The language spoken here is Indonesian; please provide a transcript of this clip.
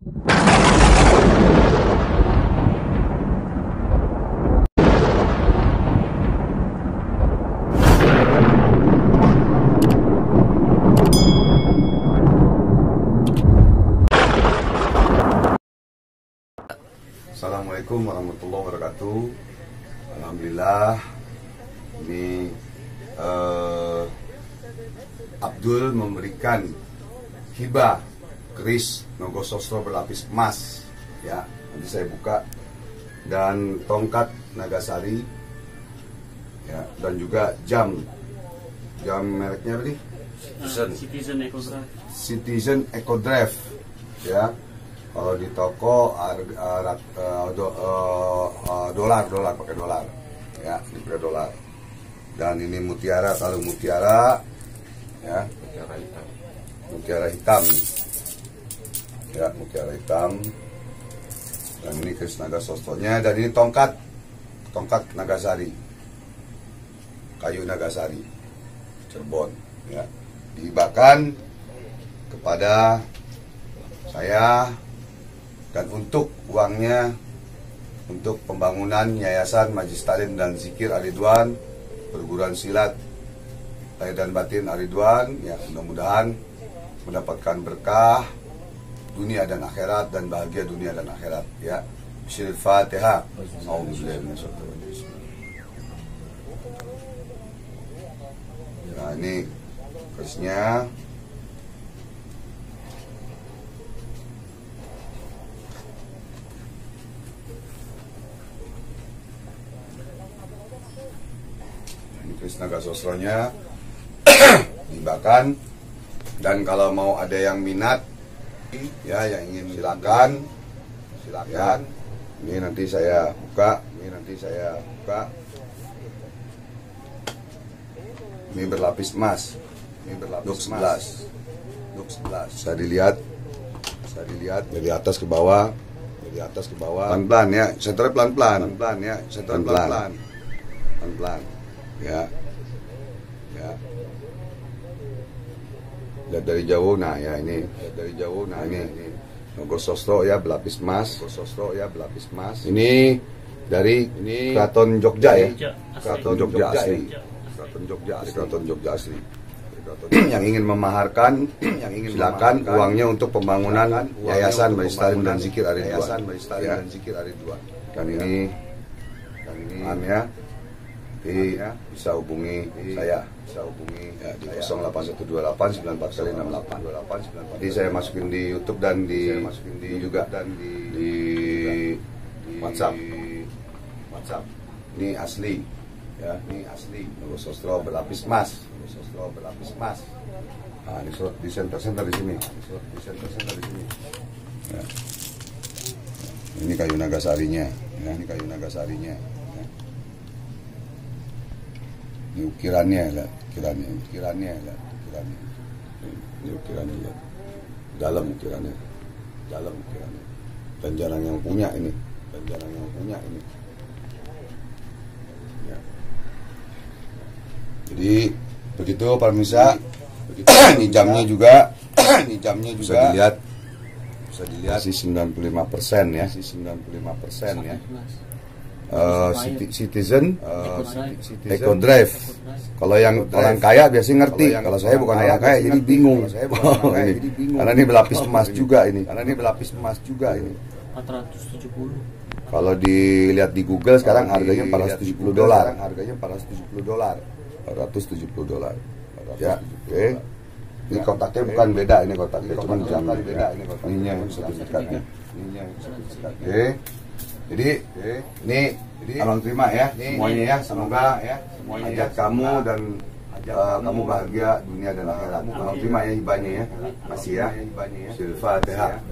Assalamualaikum warahmatullahi wabarakatuh. Alhamdulillah, ini Abdul memberikan hibah keris Nogosostro berlapis emas, ya. Nanti saya buka, dan tongkat Nagasari, ya, dan juga jam mereknya apa nih? Citizen Eco Drive, ya. Kalau di toko dolar pakai dolar, ya, ini pakai dolar. Dan ini mutiara, kalung mutiara, ya, mutiara hitam, ya, mutiara hitam. Dan ini keris Nagasostronya, dan ini tongkat Nagasari, kayu Nagasari, Cirebon, ya, dihibahkan kepada saya. Dan untuk uangnya untuk pembangunan Yayasan Majelis Taklim dan Zikir Ar-Ridwan, perguruan silat lahir dan batin Ar-Ridwan, ya, mudah-mudahan mendapatkan berkah dunia dan akhirat, dan bahagia dunia dan akhirat, ya. Bismillahirrahmanirrahim. Nah, ini kerisnya. Keris Nagasostronya dihibahkan, dan kalau mau ada yang minat, ya, yang ingin, silakan. Ya, ini nanti saya buka, ini berlapis emas, duk 11. Bisa dilihat dari atas ke bawah, pelan-pelan, ya, senternya pelan-pelan, ya. Lihat dari jauh, nah, ya, ini Nogosostro, ya, berlapis emas. Ini dari Keraton Jogja, ya, Keraton Jogja asli. Yang ingin memaharkan, silakan, uangnya untuk pembangunan Yayasan Majelis Taklim dan Zikir Ar-Ridwan, ya. Dan ini, ya, bisa hubungi saya, ya, di 08128 94 kali 68. Jadi saya masukin di YouTube dan di WhatsApp. Ini asli, ya, Nogosostro berlapis emas. Nah, di center di sini. Ya. Ini kayu Nagasarinya, ya. Ini ukirannya, lah, ukirannya. Ini ukirannya, ya. Dalam ukirannya. Dan jarang yang punya ini. Ya. Jadi begitu para pemirsa. Ini jamnya juga bisa dilihat masih 95%, ya. Citizen Eco Drive. Kalau yang orang kaya biasanya ngerti. Kalau saya bukan orang kaya, jadi bingung. Karena ini berlapis emas juga ini. 470. Kalau dilihat di Google sekarang harganya $470. $470. Ya, oke. Ini kotaknya bukan beda, ini kotaknya cuma jamnya. Ininya sertifikatnya. Oke. Jadi ini abang terima, ya, semuanya, ya. Semoga hajat kamu dan kamu bahagia dunia dan akhirat. Abang terima, ya, hibahnya, ya. Masih, ya. Al-Fatihah.